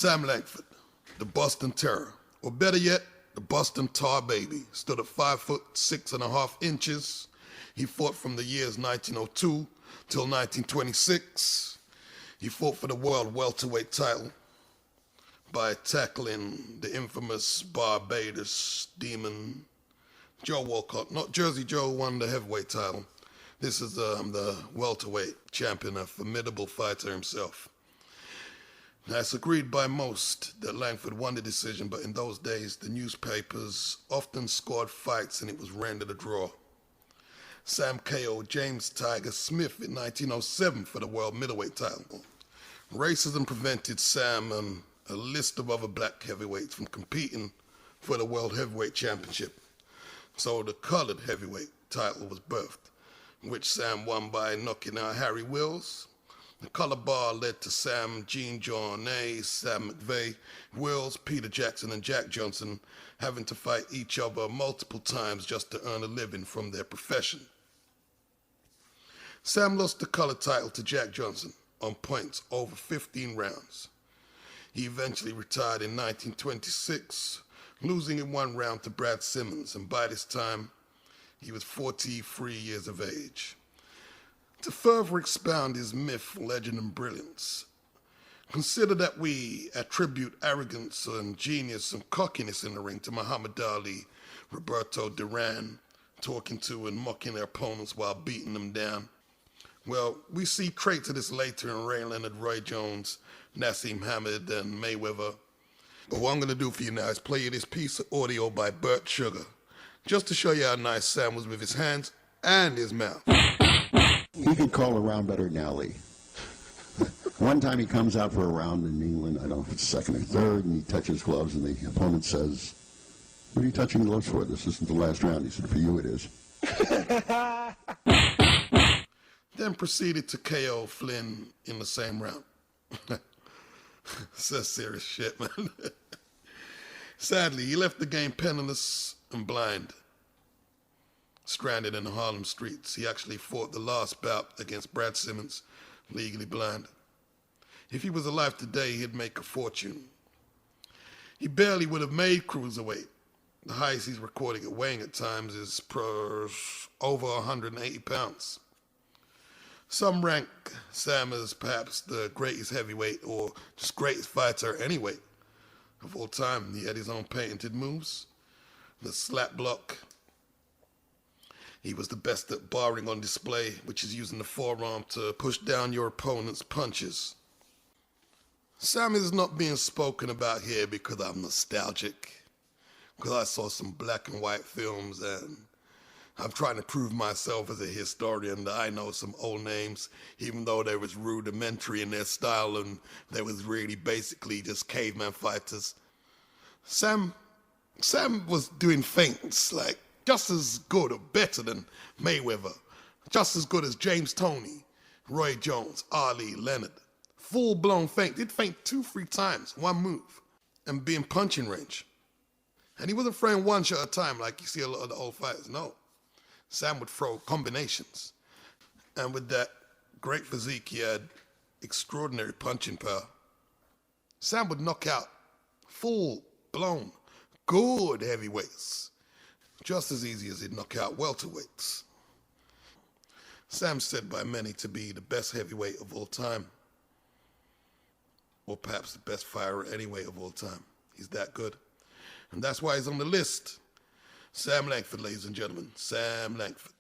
Sam Langford, the Boston Terror, or better yet, the Boston Tar Baby, stood at 5'6.5" He fought from the years 1902 till 1926. He fought for the world welterweight title by tackling the infamous Barbados demon Joe Walcott. Not Jersey Joe won the heavyweight title. This is the welterweight champion, a formidable fighter himself. Now, it's agreed by most that Langford won the decision, but in those days, the newspapers often scored fights and it was rendered a draw. Sam KO'd James Tiger Smith in 1907 for the world middleweight title. Racism prevented Sam and a list of other black heavyweights from competing for the world heavyweight championship. So the colored heavyweight title was birthed, which Sam won by knocking out Harry Wills. The color bar led to Sam, Gene Journay, Sam McVeigh, Wills, Peter Jackson, and Jack Johnson having to fight each other multiple times just to earn a living from their profession. Sam lost the color title to Jack Johnson on points over 15 rounds. He eventually retired in 1926, losing in one round to Brad Simmons, and by this time, he was 43 years of age. To further expound his myth, legend, and brilliance, consider that we attribute arrogance and genius and cockiness in the ring to Muhammad Ali, Roberto Duran, talking to and mocking their opponents while beating them down. Well, we see traits of this later in Ray Leonard, Roy Jones, Nassim Hamed, and Mayweather. But what I'm going to do for you now is play you this piece of audio by Burt Sugar, just to show you how nice Sam was with his hands and his mouth. He could call a round better than Ali. One time he comes out for a round in England, I don't know if it's second or third, and he touches gloves, and the opponent says, "What are you touching gloves for? This isn't the last round." He said, "For you it is." Then proceeded to KO Flynn in the same round. That's serious shit, man. Sadly, he left the game penniless and blind, stranded in the Harlem streets. He actually fought the last bout against Brad Simmons, legally blind. If he was alive today, he'd make a fortune. He barely would have made cruiserweight. The highest he's recording at weighing at times is over 180 pounds. Some rank Sam as perhaps the greatest heavyweight or just greatest fighter anyway of all time. He had his own patented moves, the slap block. He was the best at barring on display, which is using the forearm to push down your opponent's punches. Sam is not being spoken about here because I'm nostalgic, because I saw some black and white films and I'm trying to prove myself as a historian that I know some old names, even though they was rudimentary in their style and they was really basically just caveman fighters. Sam was doing feints, like just as good or better than Mayweather, just as good as James Toney, Roy Jones, Ali, Leonard. Full-blown feint. He'd feint 2-3 times, one move, and be in punching range. And he wasn't throwing one shot at a time like you see a lot of the old fighters, no. Sam would throw combinations. And with that great physique, he had extraordinary punching power. Sam would knock out full-blown, good heavyweights, just as easy as he'd knock out welterweights. Sam's said by many to be the best heavyweight of all time, or perhaps the best fighter anyway of all time. He's that good. And that's why he's on the list. Sam Langford, ladies and gentlemen. Sam Langford.